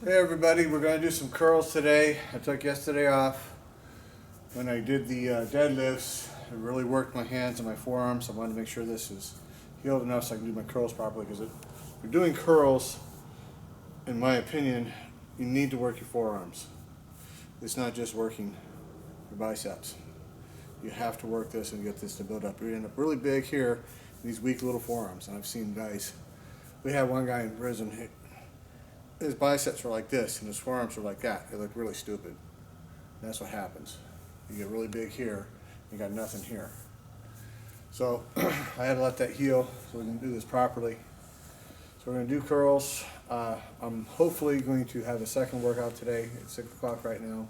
Hey everybody, we're going to do some curls today. I took yesterday off when I did the deadlifts. I really worked my hands and my forearms. I wanted to make sure this is healed enough so I can do my curls properly, because if you're doing curls, in my opinion, you need to work your forearms. It's not just working your biceps. You have to work this and get this to build up. You end up really big here, these weak little forearms. And I've seen guys, we had one guy in prison, his biceps were like this and his forearms were like that. It looked really stupid. And that's what happens. You get really big here, you got nothing here. So I had to let that heal so we can do this properly. So we're going to do curls. I'm hopefully going to have a second workout today. It's 6 o'clock right now.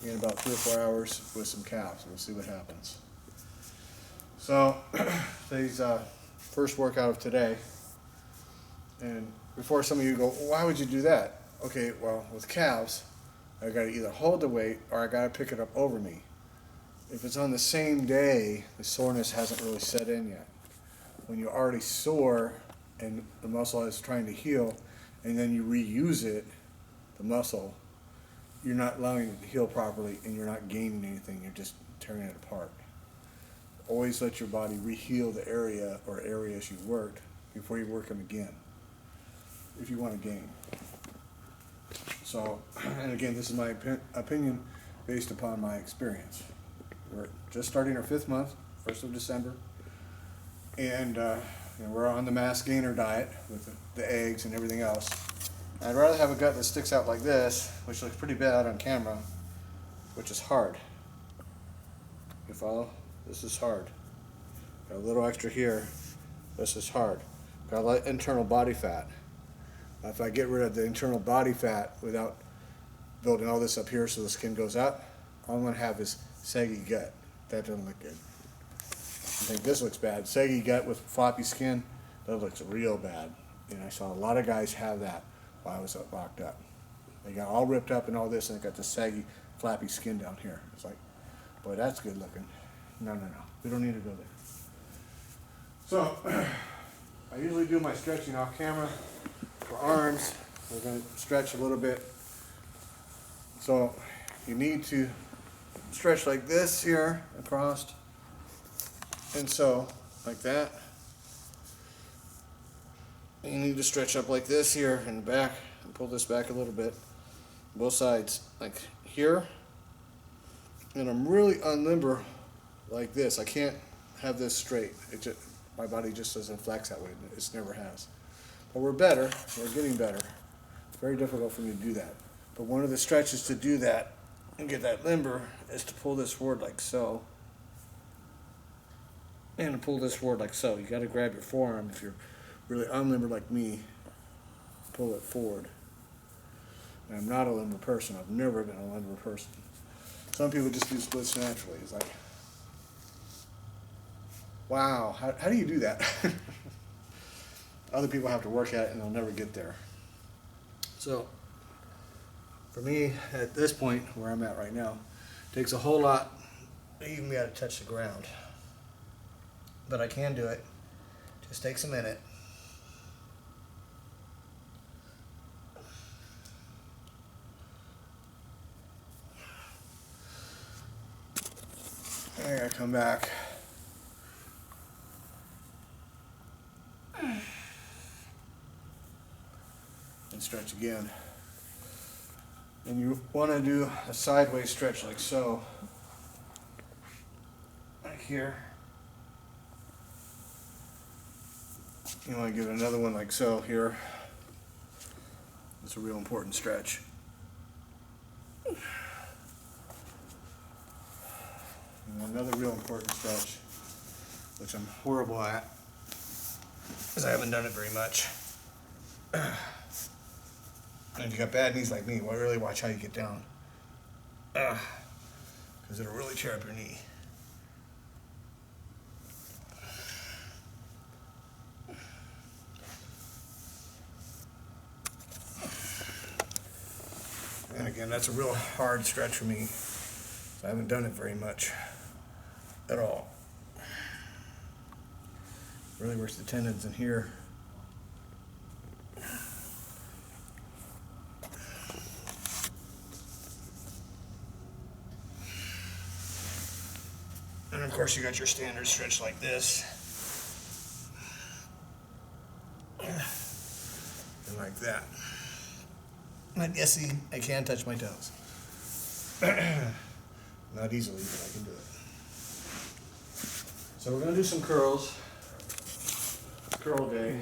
In about 3 or 4 hours with some calves. We'll see what happens. So today's first workout of today. And before some of you go, well, why would you do that? Okay, well, with calves, I got to either hold the weight or I got to pick it up over me. If it's on the same day, the soreness hasn't really set in yet. When you're already sore and the muscle is trying to heal, and then you reuse it, the muscle, you're not allowing it to heal properly and you're not gaining anything, you're just tearing it apart. Always let your body re-heal the area or areas you worked before you work them again, if you want to gain. So, and again, this is my opinion based upon my experience. We're just starting our 5th month, 1st of December, and we're on the mass gainer diet with the eggs and everything else. I'd rather have a gut that sticks out like this, which looks pretty bad on camera, which is hard. You follow? This is hard. Got a little extra here. This is hard. Got a lot of internal body fat. If I get rid of the internal body fat without building all this up here so the skin goes up, all I'm going to have is saggy gut. That doesn't look good. I think this looks bad. Saggy gut with floppy skin, that looks real bad. And I saw a lot of guys have that while I was locked up. They got all ripped up and all this, and they got this saggy, flappy skin down here. It's like, boy, that's good looking. No. We don't need to go there. So, I usually do my stretching off camera. For arms, we're going to stretch a little bit. So, you need to stretch like this here, across. And so, like that. And you need to stretch up like this here in the back and pull this back a little bit. Both sides, like here. And I'm really unlimber like this. I can't have this straight. My body just doesn't flex that way. It never has. But we're better. We're getting better. It's very difficult for me to do that. But one of the stretches to do that and get that limber is to pull this forward like so. And to pull this forward like so. You got to grab your forearm if you're really unlimber like me. Pull it forward. And I'm not a limber person. I've never been a limber person. Some people just do splits naturally. It's like, wow, how do you do that? Other people have to work at it and they'll never get there. So, for me, at this point, where I'm at right now, it takes a whole lot to even be able to touch the ground. But I can do it. Just takes a minute. I gotta come back. And stretch again. And you want to do a sideways stretch like so. Like here. You want to give it another one like so here. It's a real important stretch. And another real important stretch, which I'm horrible at, because I haven't done it very much. And if you got bad knees like me, well, really watch how you get down. Because it'll really tear up your knee. And again, that's a real hard stretch for me. So I haven't done it very much at all. Really works the tendons in here. course, you got your standard stretch like this. And like that. And yes, see, I can touch my toes. Not easily, but I can do it. So we're going to do some curls. Curl day.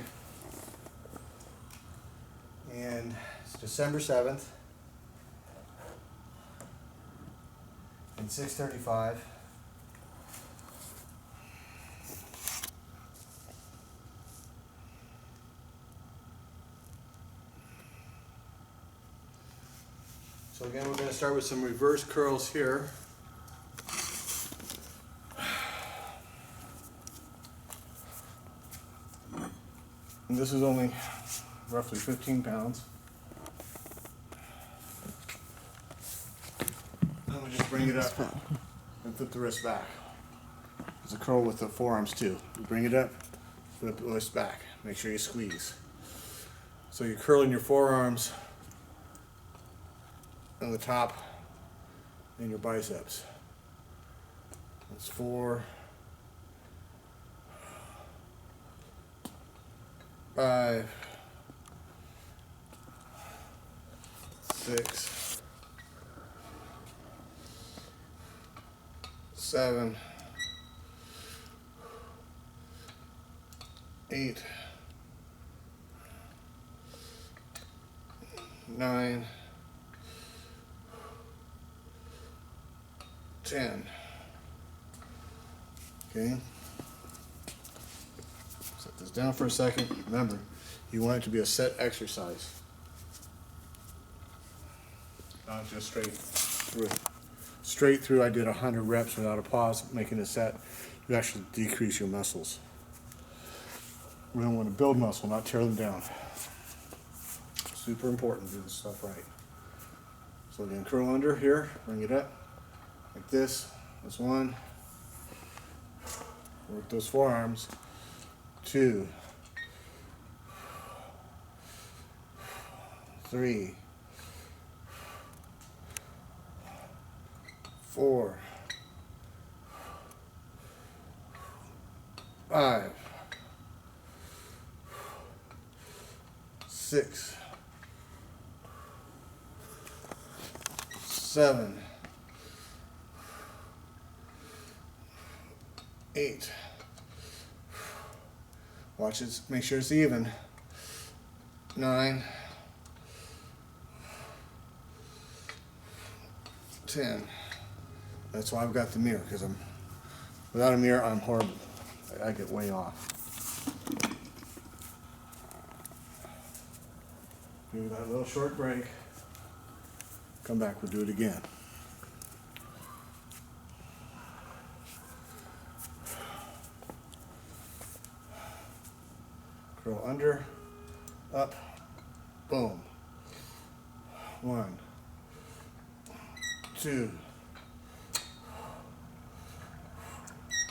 And it's December 7th. And 6:35. So again, we're going to start with some reverse curls here. And this is only roughly 15 pounds. And we just bring it up and flip the wrist back. It's a curl with the forearms too. You bring it up, flip the wrist back. Make sure you squeeze. So you're curling your forearms on the top and your biceps. That's 4, 5, 6, 7, 8, 9, 10. Okay. Set this down for a second. Remember, you want it to be a set exercise. Not just straight through. Straight through, I did 100 reps without a pause, making a set. You actually decrease your muscles. We don't want to build muscle, not tear them down. Super important to do this stuff right. So again, curl under here, bring it up like this. That's 1. Work those forearms. 2, 3, 4, 5, 6, 7, 8. Watch it, make sure it's even. 9, 10. That's why I've got the mirror, because without a mirror, I'm horrible. I get way off. Do that little short break. Come back, we'll do it again. Curl under, up, boom. 1, 2,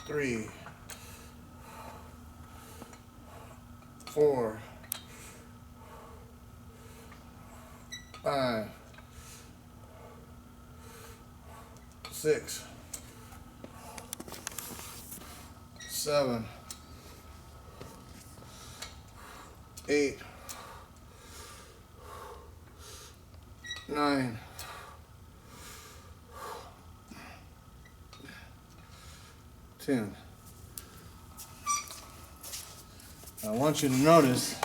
3, 4, 5, 6, 7, 8, 9, 10. I want you to notice,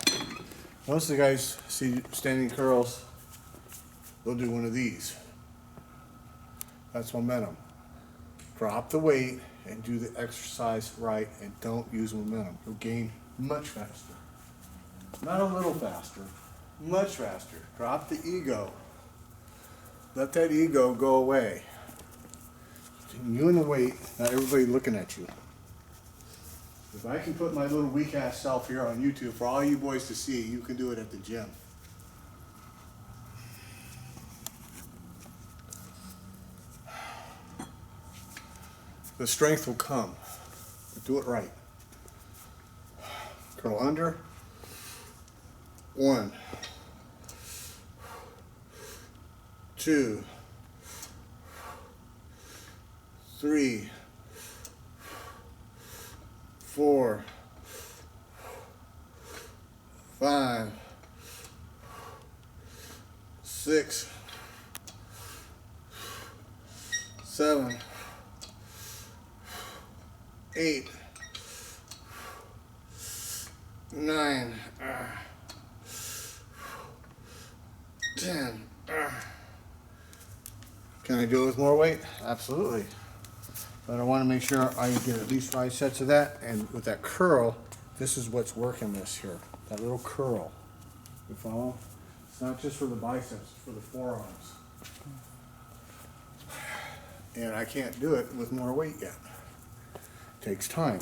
most of the guys see standing curls, they'll do one of these. That's momentum. Drop the weight and do the exercise right, and don't use momentum. You'll gain much faster. Not a little faster, much faster. Drop the ego. Let that ego go away. You and the weight, not everybody looking at you. If I can put my little weak ass self here on YouTube for all you boys to see, you can do it at the gym. The strength will come. Do it right. Curl under. 1, 2, 3, 4, 5, 6, 7, 8, 9, 10. Can I do it with more weight? Absolutely. But I want to make sure I get at least 5 sets of that. And with that curl, this is what's working this here. That little curl. You follow? It's not just for the biceps, it's for the forearms. And I can't do it with more weight yet. It takes time.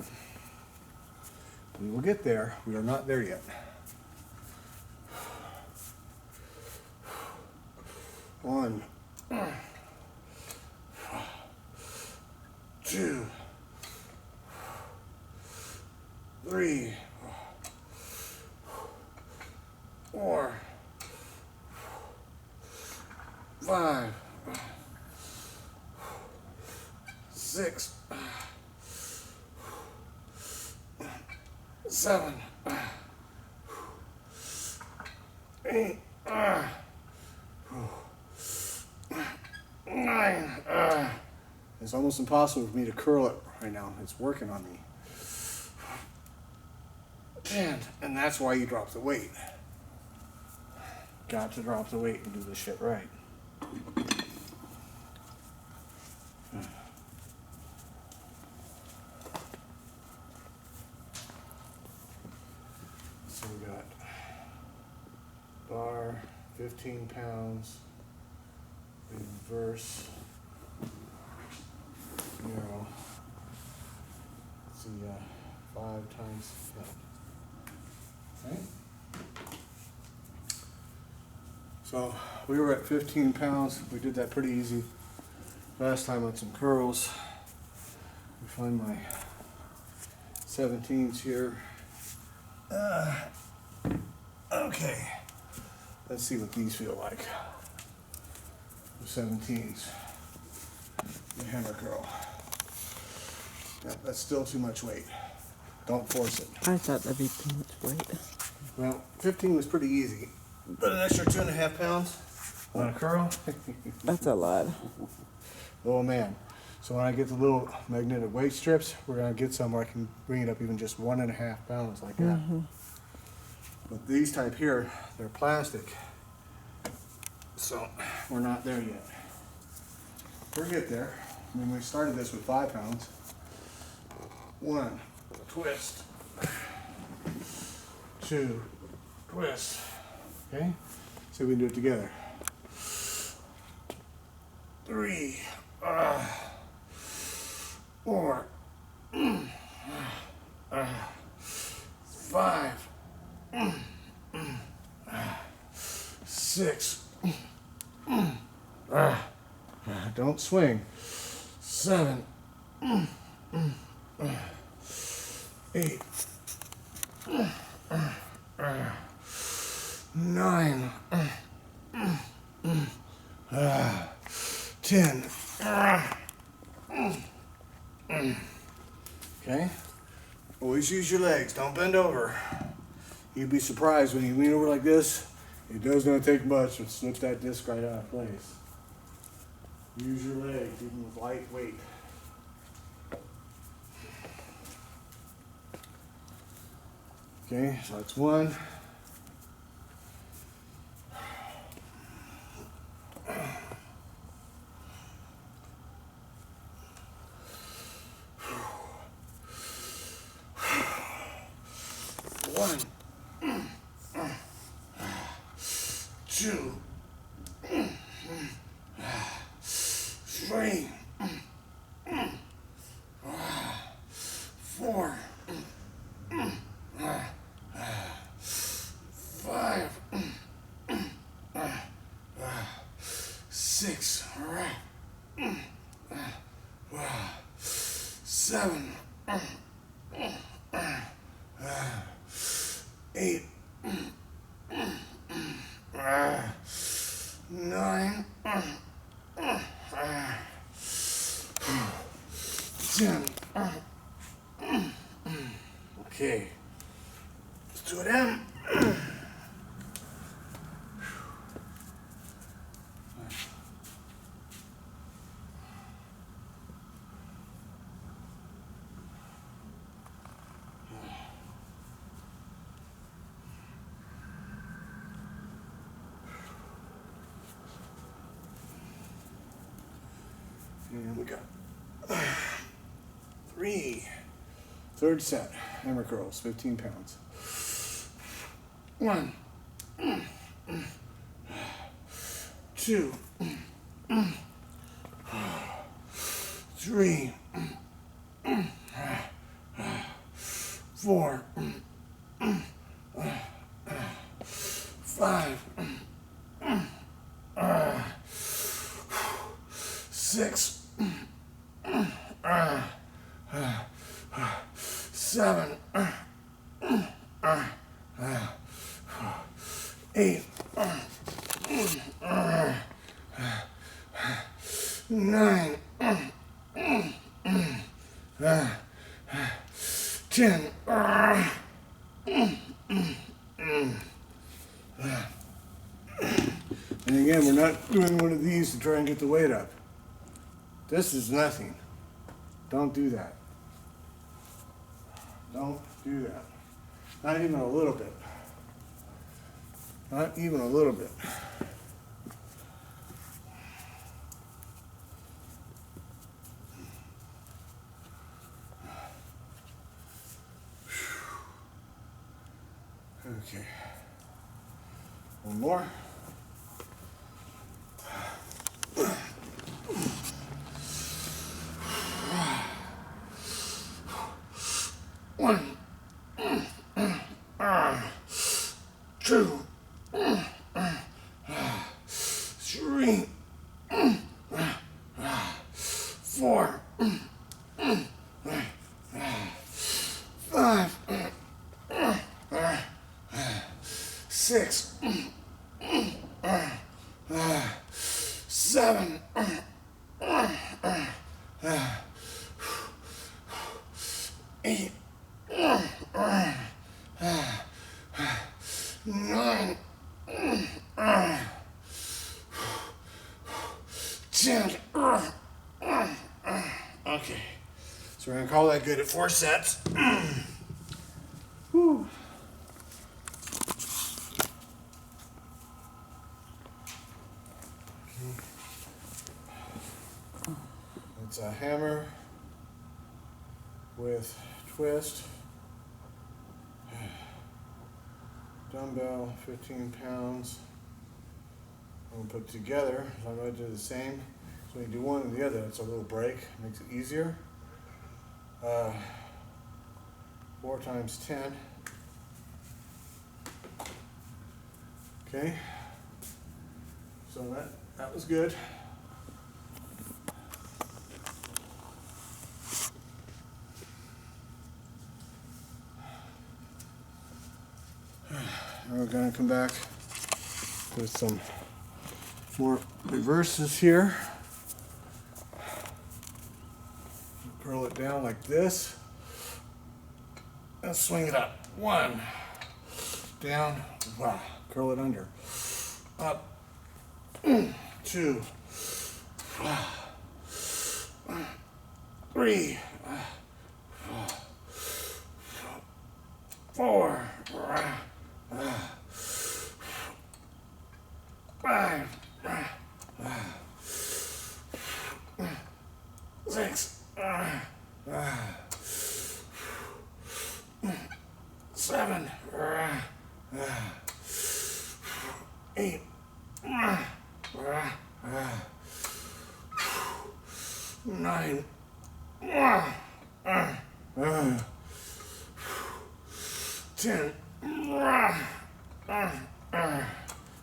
We will get there. We are not there yet. 1, 2, 3, 4, 5, 6, 7, 8, 9. It's almost impossible for me to curl it right now. It's working on me. 10. And that's why you drop the weight. Got to drop the weight and do this shit right. So we got bar, 15 pounds, reverse, 0. Let's see, 5 times, right? So we were at 15 pounds. We did that pretty easy last time on some curls. We find my 17s here. Okay, let's see what these feel like. The 17s, the hammer curl. Yep, that's still too much weight. Don't force it. I thought that'd be too much weight. Well, 15 was pretty easy, but an extra 2.5 pounds on a curl. That's a lot. Oh man. So when I get the little magnetic weight strips, we're gonna get some where I can bring it up even just 1.5 pounds like that. But these type here, they're plastic. So we're not there yet. We'll get there. I mean, we started this with 5 pounds. 1, twist. 2, twist. Okay? See if we can do it together. 3, 4, 5, 6. Don't swing. 7, 8, 9, 10. Okay? Always use your legs. Don't bend over. You'd be surprised when you lean over like this. It does not take much to slip that disc right out of place. Use your legs, even with light weight. Okay, so that's 1. One, 2, 3, 4, 5, 6, 7, 8, 9, 10. And we got 3. Third set, hammer curls, 15 pounds. 1, 2, 3, 4, 5, 6, 7, 8, 9, 10. And again, we're not doing one of these to try and get the weight up. This is nothing. Don't do that. Don't do that. Not even a little bit. Not even a little bit. Okay. One more. One, 2, 3, 4, 5, 6, 7, 8, 9, 10. Okay, so we're gonna call that good at 4 sets. Whew. It's a hammer with twist, dumbbell, 15 pounds. I'm gonna put it together, so I'm gonna do the same. So when you do one and the other, it's a little break, makes it easier. 4 times 10. Okay, so that was good. Now we're going to come back with some more reverses here. Curl it down like this. And swing it up. 1. Down. Wow. Curl it under. Up. 2. 3. 4. 5. 6. 7. 8. 9. 10.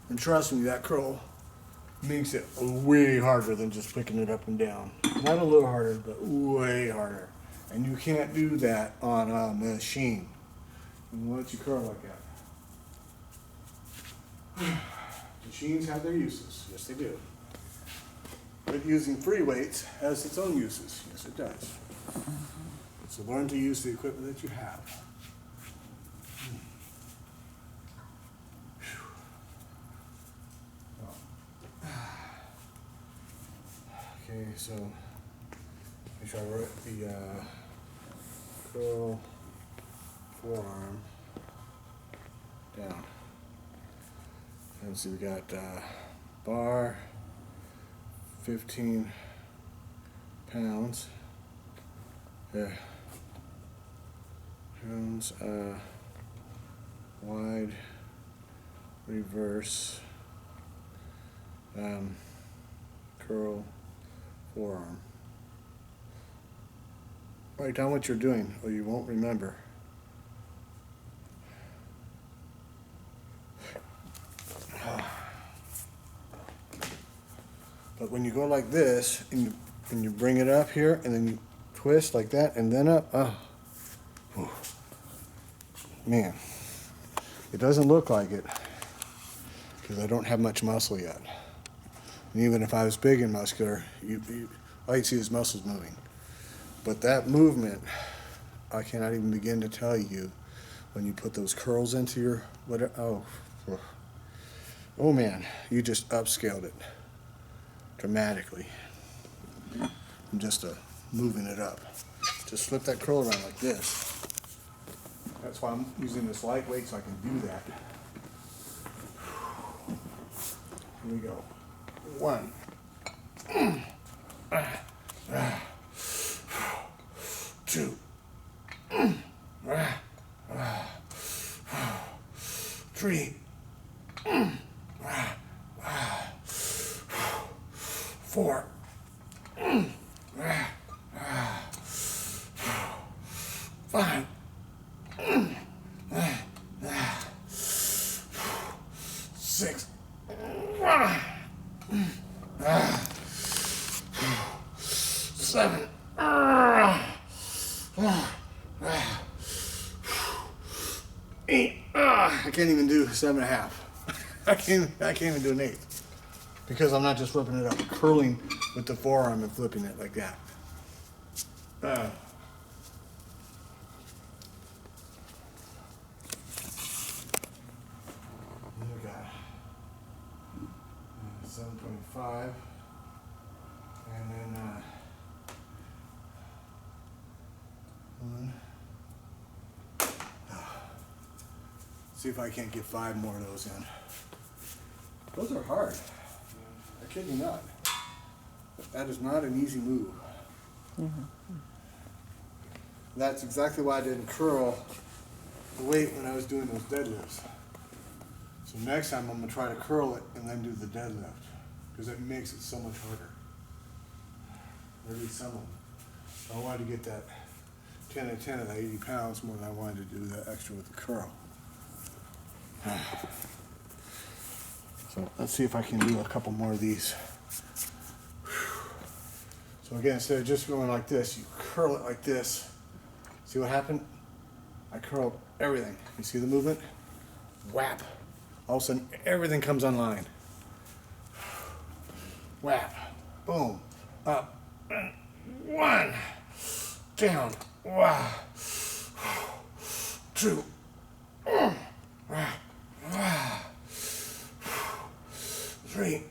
And trust me, that curl makes it way harder than just picking it up and down. Not a little harder, but way harder. And you can't do that on a machine. And let you curl like that. Machines have their uses. Yes, they do. But using free weights has its own uses. Yes, it does. So learn to use the equipment that you have. Okay, so make sure I wrote the curl forearm down. And see, we got bar, 15 pounds. Yeah. Pounds, wide, reverse, curl, forearm. Write down what you're doing or you won't remember. But when you go like this and you bring it up here and then you twist like that and then up, oh, whew. Man, it doesn't look like it because I don't have much muscle yet. And even if I was big and muscular, all you'd see is muscles moving. But that movement, I cannot even begin to tell you when you put those curls into your, whatever, oh man, you just upscaled it dramatically. I'm just moving it up. Just flip that curl around like this. That's why I'm using this lightweight so I can do that. Here we go. 1. 2. 3. 4. 5. 6. 7. 8. I can't even do 7.5. I can't even do an 8 because I'm not just flipping it up, I'm curling with the forearm and flipping it like that. We got 725, and then 1. See if I can't get 5 more of those in. Those are hard. I kid you not. That is not an easy move. Mm-hmm. That's exactly why I didn't curl the weight when I was doing those deadlifts. So next time I'm going to try to curl it and then do the deadlift because it makes it so much harder. Or at least some of them. I wanted to get that 10 and 10 of that 80 pounds more than I wanted to do the extra with the curl. So let's see if I can do a couple more of these. So again, instead of just going like this, you curl it like this. See what happened? I curled everything. You see the movement? Whap. All of a sudden, everything comes online. Whap. Boom. Up. 1. Down. Wow. 2. 3.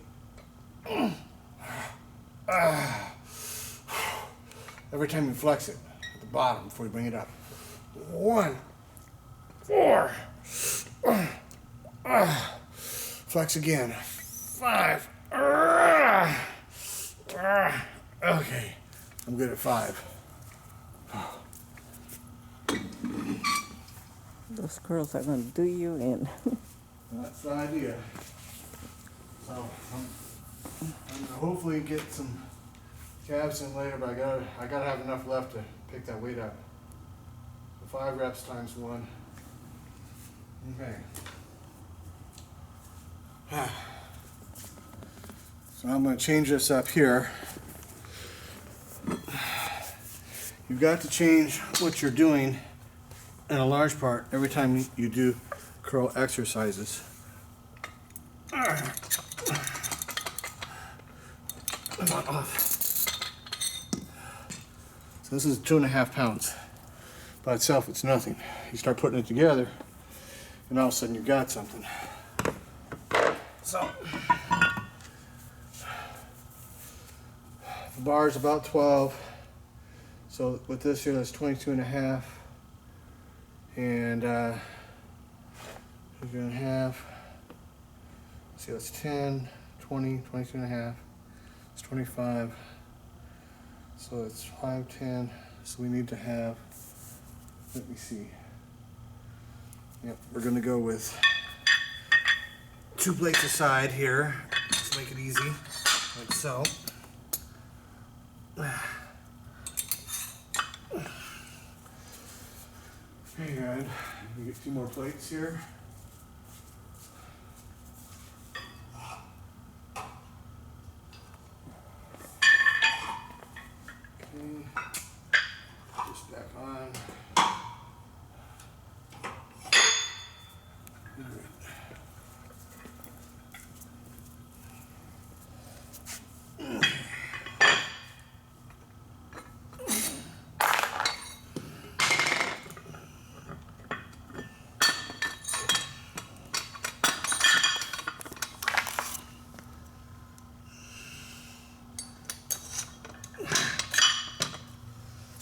Every time you flex it at the bottom before you bring it up. 1. 4. Flex again. 5. Okay, I'm good at 5. Those curls are going to do you in. That's the idea. So I'm gonna hopefully get some calves in later, but I gotta have enough left to pick that weight up. So 5 reps times 1. Okay. So I'm gonna change this up here. You've got to change what you're doing in a large part every time you do curl exercises. So this is 2.5 pounds. By itself, it's nothing. You start putting it together, and all of a sudden you got something. So the bar is about 12. So with this here, that's 22.5, and 22.5. See, that's 10, 20, 22.5. It's 25. So it's 5, 10. So we need to have, let me see. Yep, we're gonna go with 2 plates aside here. Just make it easy, like so. And we get 2 more plates here. Okay, just back on.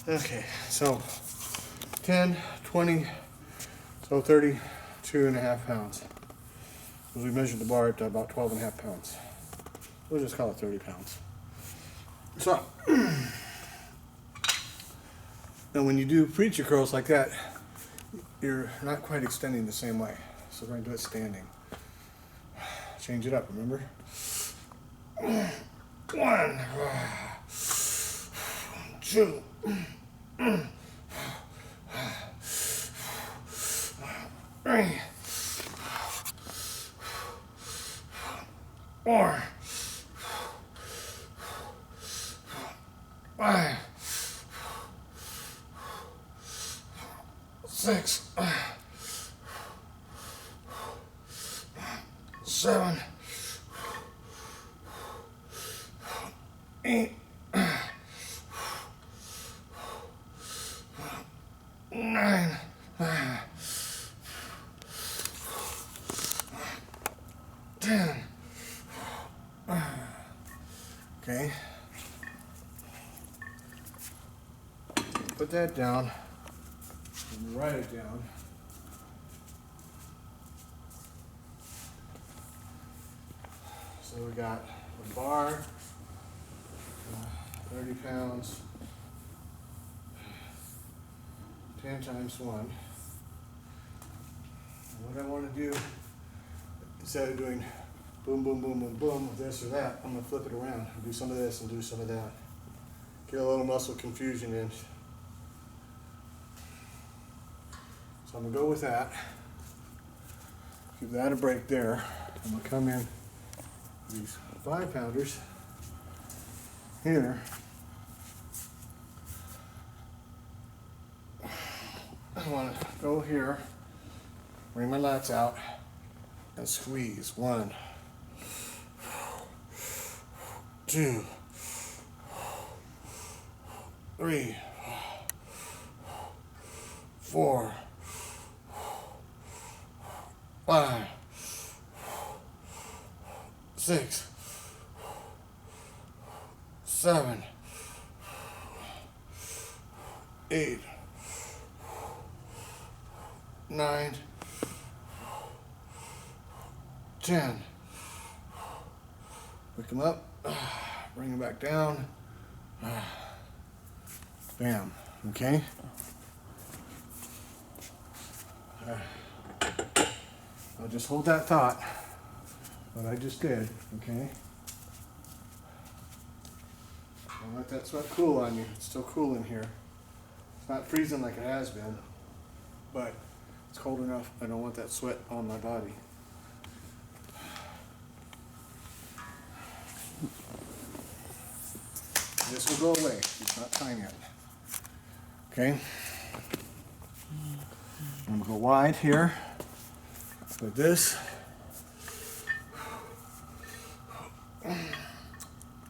Okay, so 10, 20, so 32.5 pounds. Because we measured the bar up to about 12.5 pounds. We'll just call it 30 pounds. So, now when you do preacher curls like that, you're not quite extending the same way. So we're going to do it standing. Change it up, remember? 1, 2, 3, 4, 5, 6, 7, 8, 9, 10. Okay. Put that down and write it down. So we got a bar, 30 pounds, 10 times 1. And what I want to do, instead of doing boom, boom, boom, boom, boom, this or that, I'm going to flip it around and do some of this and do some of that. Get a little muscle confusion in. So I'm going to go with that. Give that a break there. I'm going to come in with these 5-pounders here. I want to go here, bring my lats out, and squeeze. 1, 2, 3, 4, 5, 6, 7, 8, 9, 10. Pick them up, bring them back down. Bam. Okay. I'll just hold that thought, what I just did, okay? Don't let that sweat cool on you. It's still cool in here. It's not freezing like it has been, but it's cold enough. I don't want that sweat on my body. This will go away. It's not time yet. Okay? I'm going to go wide here with this.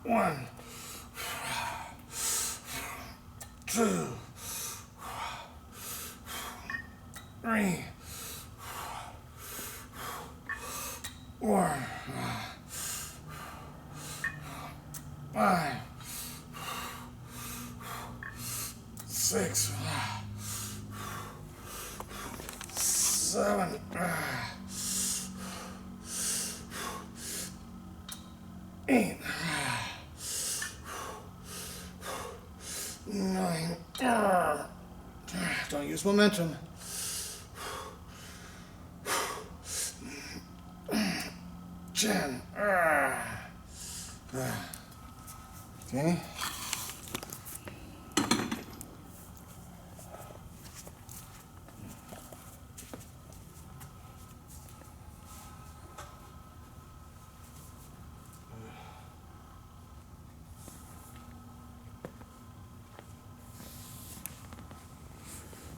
1, 2, 3, 4, 5, 6, 7, 8, 9. Don't use momentum. 10. Okay.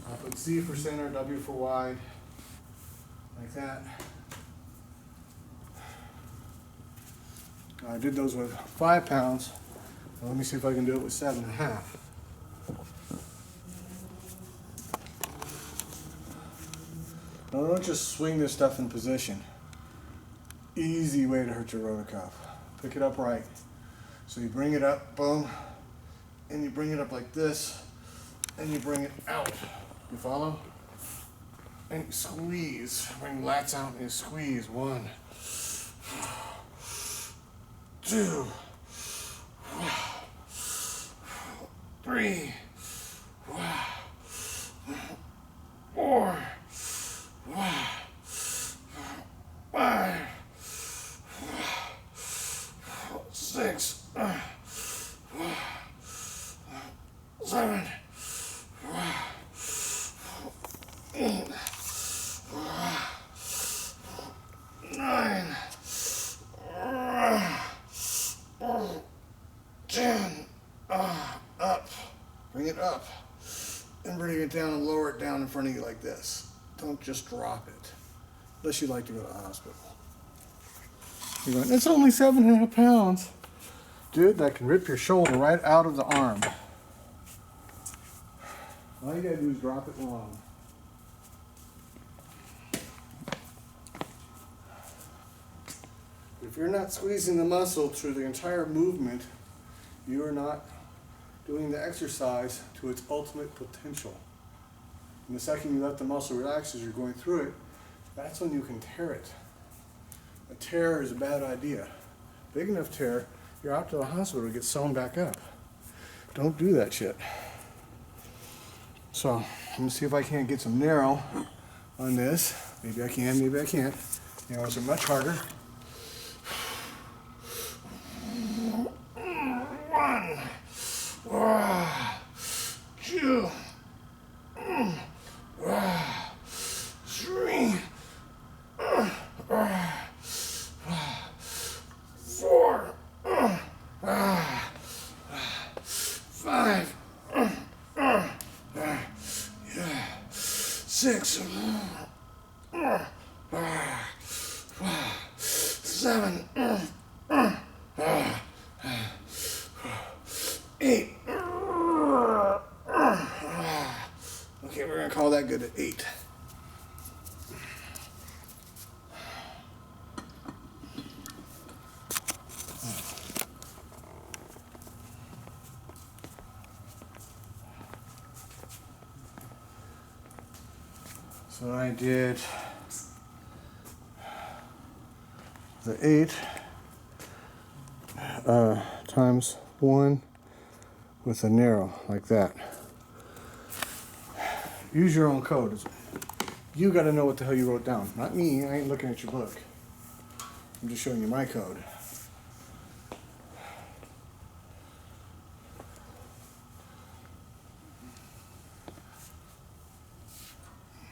I'll put C for center, W for wide, like that. I did those with 5 pounds. Now let me see if I can do it with 7.5. Now don't just swing this stuff in position. Easy way to hurt your rotor cuff. Pick it up right. So you bring it up, boom, and you bring it up like this, and you bring it out. You follow? And you squeeze. Bring lats out and you squeeze. 1, 2, 3, 4, 5, 6, 7, 8, 9, 10. Up. Bring it up. And bring it down and lower it down in front of you like this. Don't just drop it. Unless you'd like to go to the hospital. You're going, it's only 7.5 pounds. Dude, that can rip your shoulder right out of the arm. All you gotta do is drop it long. If you're not squeezing the muscle through the entire movement, you are not doing the exercise to its ultimate potential. And the second you let the muscle relax as you're going through it, that's when you can tear it. A tear is a bad idea. Big enough tear, you're out to the hospital to get sewn back up. Don't do that shit. So, I'm gonna see if I can't get some narrow on this. Maybe I can, maybe I can't. Narrows are much harder. 1, 2, 3, 4, 5, 6, 7, 8. Okay, we're gonna call that good at 8. So I did the 8 times 1 with a narrow like that. Use your own code. You got to know what the hell you wrote down. Not me. I ain't looking at your book. I'm just showing you my code.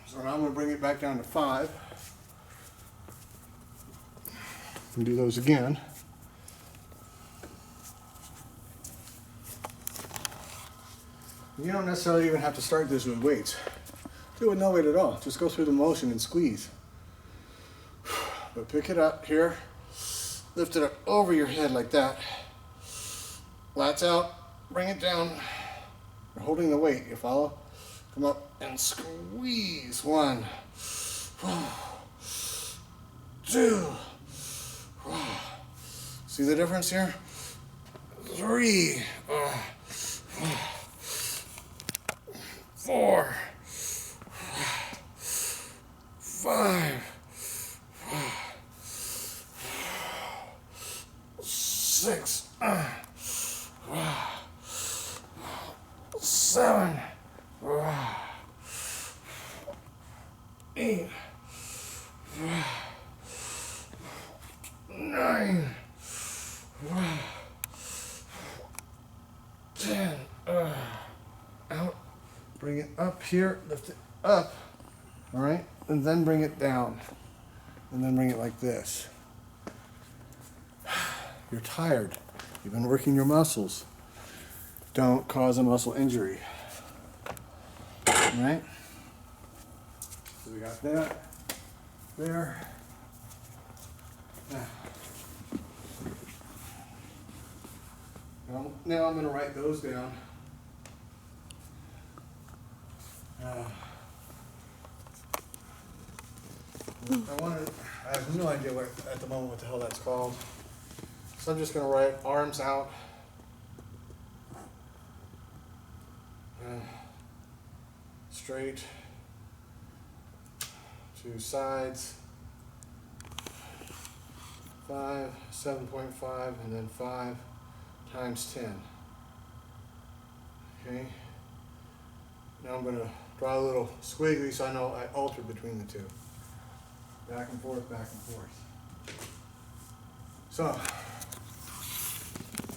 So now I'm going to bring it back down to 5. And do those again. You don't necessarily even have to start this with weights. Do it with no weight at all. Just go through the motion and squeeze. But pick it up here. Lift it up over your head like that. Lats out. Bring it down. You're holding the weight. You follow? Come up and squeeze. 1, 2. See the difference here? 3. 4, 5, 6, 7, 8, 9, 10. Out. Bring it up here. Lift it up. All right, and then bring it down, and then bring it like this. You're tired. You've been working your muscles. Don't cause a muscle injury. All right? So we got that there. Now I'm going to write those down. I have no idea what at the moment what the hell that's called. So I'm just going to write arms out. Straight. 2 sides. 5, 7.5, and then 5 times 10. Okay. Now I'm going to draw a little squiggly so I know I altered between the two. Back and forth, back and forth. So,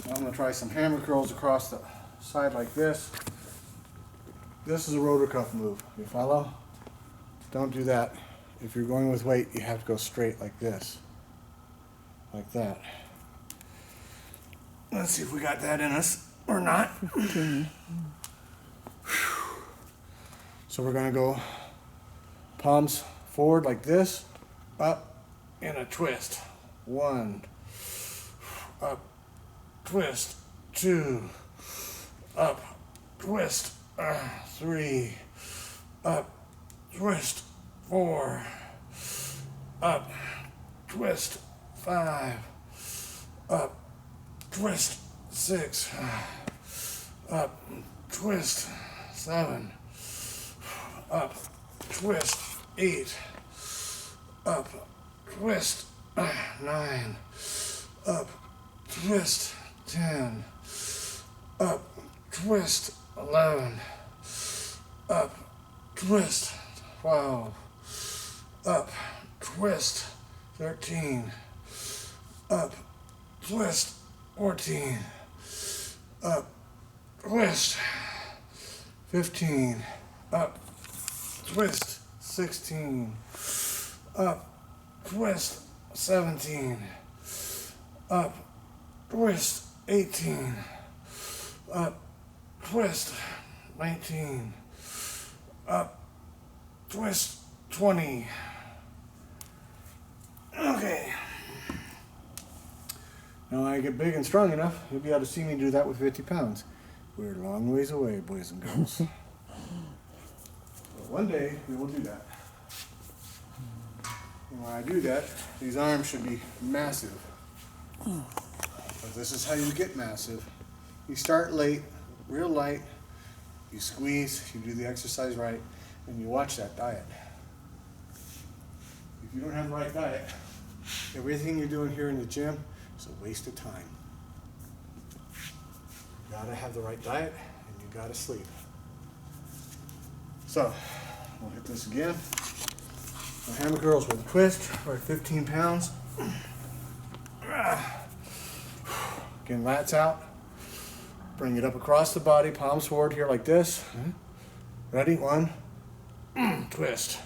I'm going to try some hammer curls across the side like this. This is a rotor cuff move. You follow? Don't do that. If you're going with weight, you have to go straight like this. Like that. Let's see if we got that in us or not. So we're going to go palms forward like this, up, and a twist. 1, up, twist, 2, up, twist, 3, up, twist, 4, up, twist, 5, up, twist, 6, up, twist, 7, up, twist, 8, up, twist, 9, up, twist, 10, up, twist, 11, up, twist, 12, up, twist, 13, up, twist, 14, up, twist, 15, up, twist, 16, up, twist, 17, up, twist, 18, up, twist, 19, up, twist, 20. Okay. Now when I get big and strong enough, you'll be able to see me do that with 50 pounds. We're a long ways away, boys and girls. But one day, we will do that. And when I do that, these arms should be massive. But this is how you get massive. You start late, real light, you squeeze, you do the exercise right, and you watch that diet. If you don't have the right diet, everything you're doing here in the gym is a waste of time. You gotta have the right diet, and you gotta sleep. So, we'll hit this again. My hammer curls with a twist, or 15 pounds. Again, lats out. Bring it up across the body, palms forward here like this. Ready? 1, twist.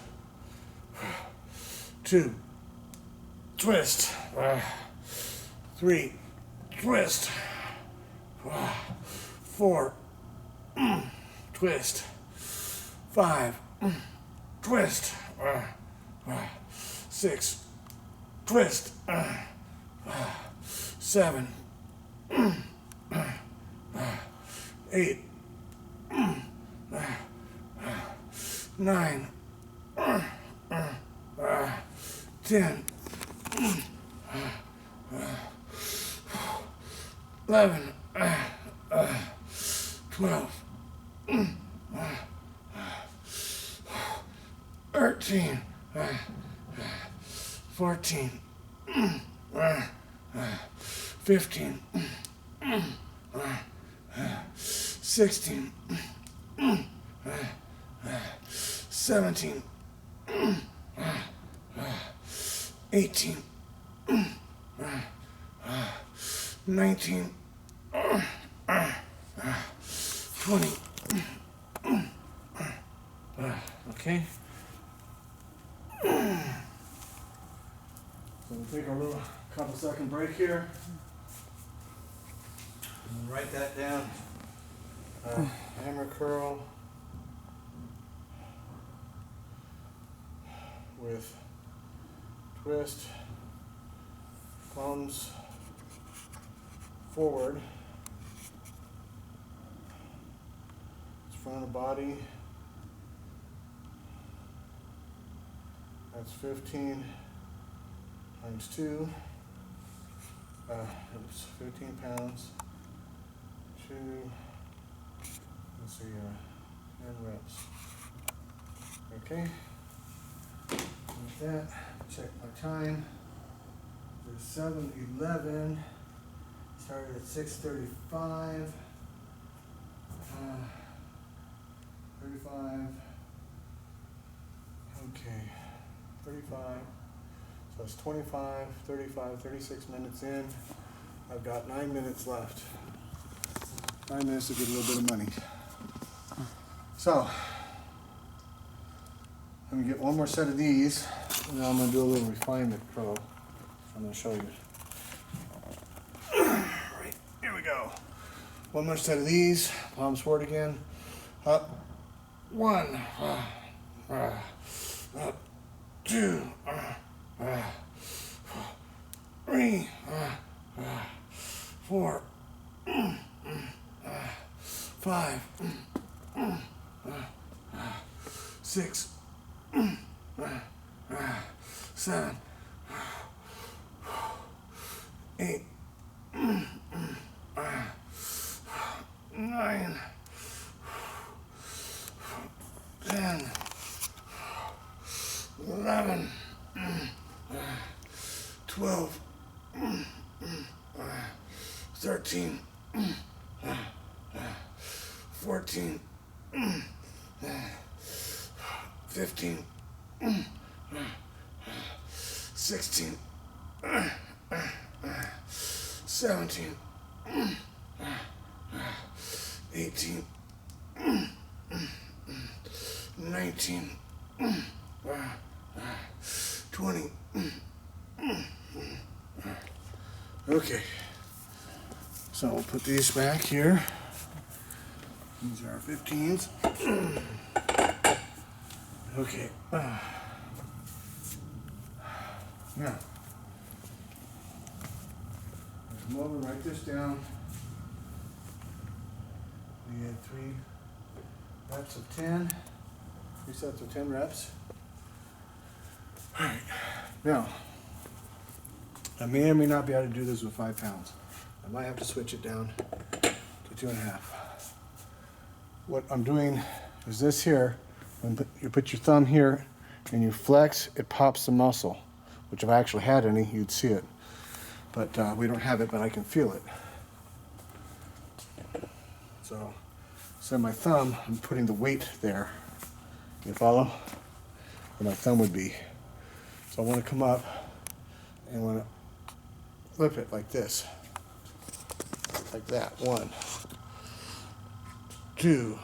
2, twist. 3, twist. 4, twist. 5, twist. 6, twist. 7, 8, 9, 10, 11, 12, 13, 14, 15, 16, 17, 18, 19, 20. Okay. So we'll take a little couple second break here. And write that down. Hammer curl with twist, palms forward, it's front of body, that's 15 times 2, oops, 15 pounds, 2, let's see, 10 reps. Okay, with that, check my time. There's 7:11. Started at 6:35. 35. Okay, 35. So it's 25, 35, 36 minutes in. I've got 9 minutes left. 9 minutes to get a little bit of money. So, let me get one more set of these, and then I'm going to do a little refinement pro. I'm going to show you. Right, here we go. One more set of these, palms forward again. Up, 1, up, 2, 3, 4, 5, 6, 7, 8, 9, 10, 11, 12, 13, 14, 15, 16, 17, 18, 19, 20. Okay, so we'll put these back here. These are our 15s. Okay. Now, let's come over, write this down. We had 3 reps of 10. 3 sets of 10 reps. All right. Now, I may or may not be able to do this with 5 pounds. I might have to switch it down to 2.5. What I'm doing is this here. When you put your thumb here and you flex, it pops the muscle, which if I actually had any, you'd see it. But we don't have it, but I can feel it. So my thumb, I'm putting the weight there. You follow? Where my thumb would be. So I want to come up and I want to flip it like this. Like that. 1, 2,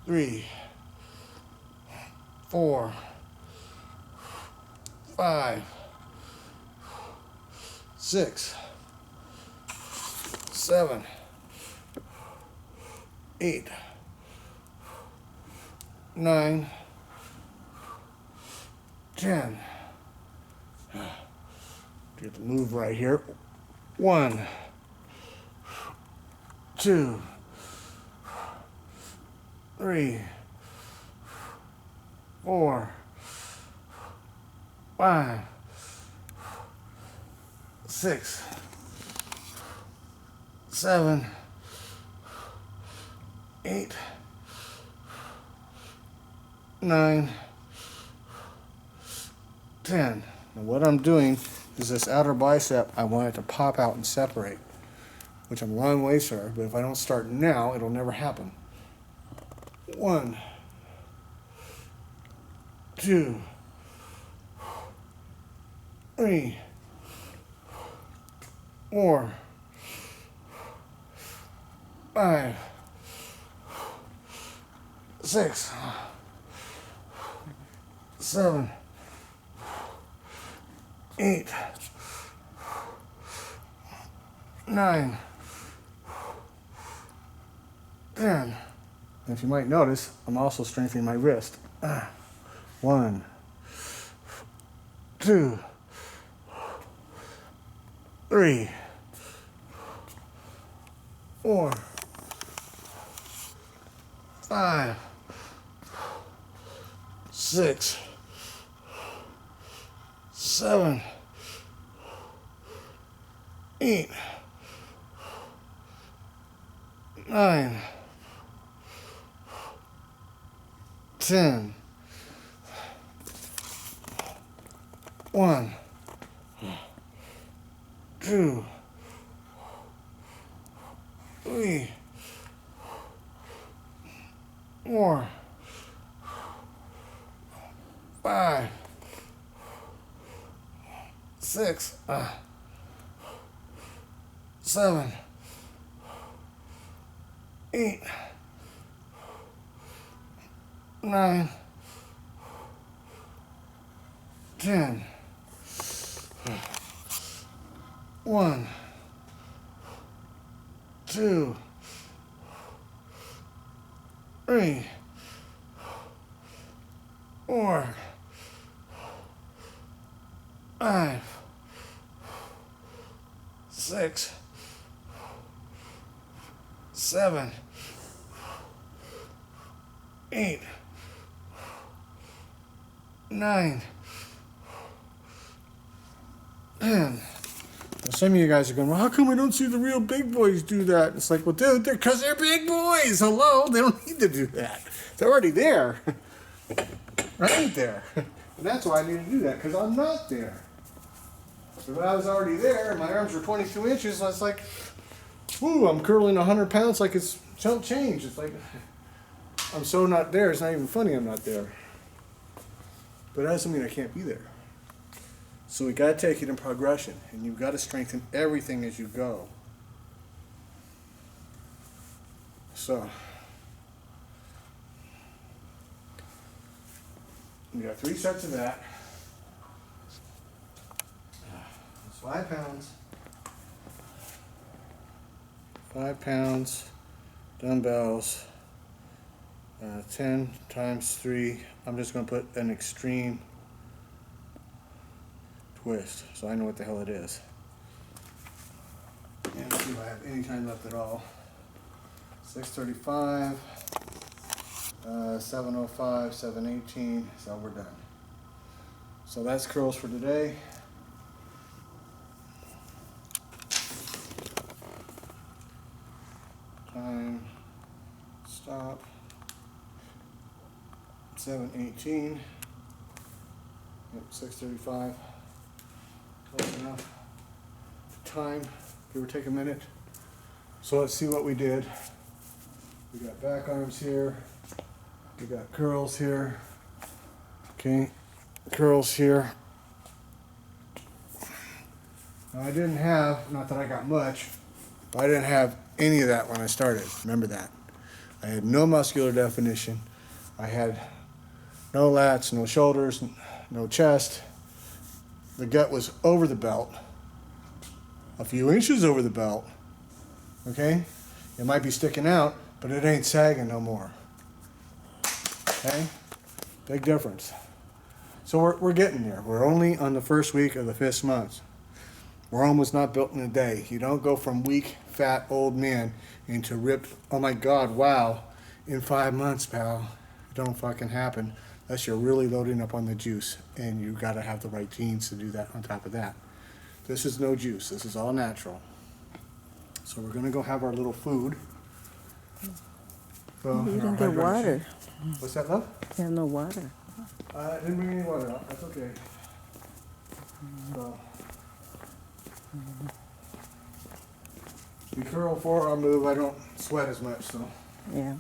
3, 4, 5, 6, 7, 8, 9, 10. Get the move right here. 1, 2, 3, 4, 5, 6, 7, 8, 9, 10. And what I'm doing is this outer bicep, I want it to pop out and separate. which I'm a long way, sir, but if I don't start now, it'll never happen. 1, 2, 3, 4, 5, 6, 7, 8, 9, 10. And if you might notice, I'm also strengthening my wrist. 1, 2, 3, 4, 5, 6, 7, 8, 9, 10. 1, 2, 3, 4, 5, 6, 7, 8, 9, 10. 1, 2, 3, 4, 5, 6, 7, 8, 9, 10. Some of you guys are going, well, how come we don't see the real big boys do that? It's like, well, dude, because they're big boys. Hello, they don't need to do that. They're already there. Right there. And that's why I need to do that, because I'm not there. So when I was already there, and my arms were 22 inches, I was like, whoo, I'm curling 100 pounds like it's chump change. It's like, I'm so not there, it's not even funny I'm not there. But that doesn't mean I can't be there. So we got to take it in progression, and you've got to strengthen everything as you go. So, we got 3 sets of that. It's 5 pounds. 5 pounds, dumbbells, 10 times 3. I'm just going to put an extreme twist, so I know what the hell it is. And let's see if I have any time left at all. 6:35, 7:05, 7:18, so we're done. So that's curls for today. Time, stop, 7:18, yep, 6:35. Close enough. Time, give or take a minute. So let's see what we did. We got back arms here. We got curls here. Okay, curls here. Now I didn't have, not that I got much, but I didn't have any of that when I started. Remember that. I had no muscular definition. I had no lats, no shoulders, no chest. The gut was over the belt, a few inches over the belt, okay? It might be sticking out, but it ain't sagging no more, okay? Big difference. So we're getting there. We're only on the first week of the 5th month. Rome was not built in a day. You don't go from weak, fat, old man into ripped, oh my God, wow, in 5 months, pal. It don't fucking happen. Unless you're really loading up on the juice, and you got to have the right genes to do that on top of that. This is no juice. This is all natural. So we're going to go have our little food. So, You didn't get water. What's that, love? You have no water. I didn't bring any water out. That's okay. So, The curl forearm move, I don't sweat as much, so. Yeah.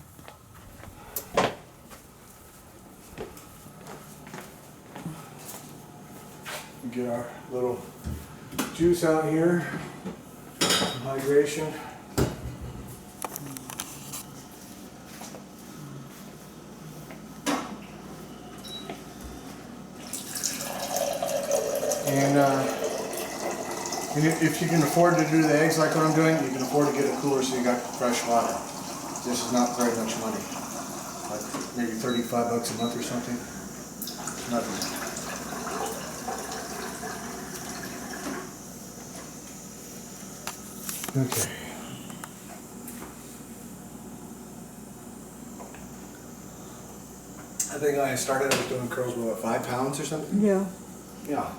Get our little juice out here, some hydration. And if you can afford to do the eggs like what I'm doing, you can afford to get a cooler so you got fresh water. This is not very much money, like maybe 35 bucks a month or something. Nothing. Okay. I think when I started, I was doing curls with what, 5 pounds or something? Yeah. Yeah.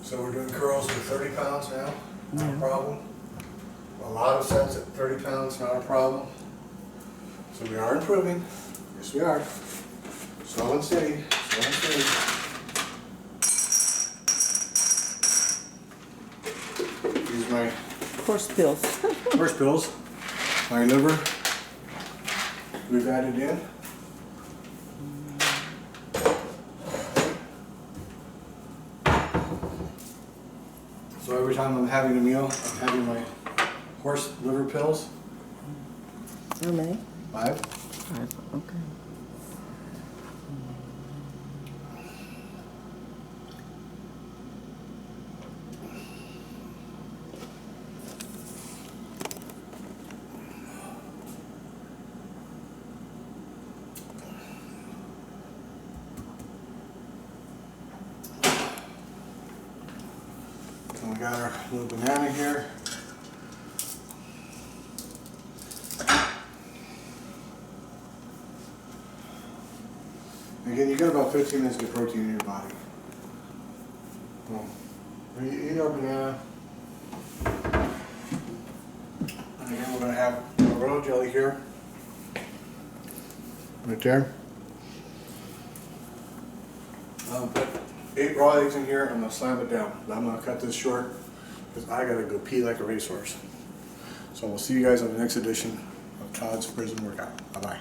So we're doing curls with 30 pounds now, not a problem. A lot of sets at 30 pounds, not a problem. So we are improving. Yes, we are. Slow and steady, slow and steady. Use my Horse pills. horse pills, my liver. We've added in. So every time I'm having a meal, I'm having my horse liver pills. How many? 5. 5. Okay. And we got our little banana here. Again, you got about 15 minutes to get protein in your body. We eat our banana. And again, we're going to have a royal jelly here. Right there. Put 8 raw eggs in here. I'm going to slam it down. I'm going to cut this short because I got to go pee like a racehorse. So we'll see you guys on the next edition of Todd's Prison Workout. Bye-bye.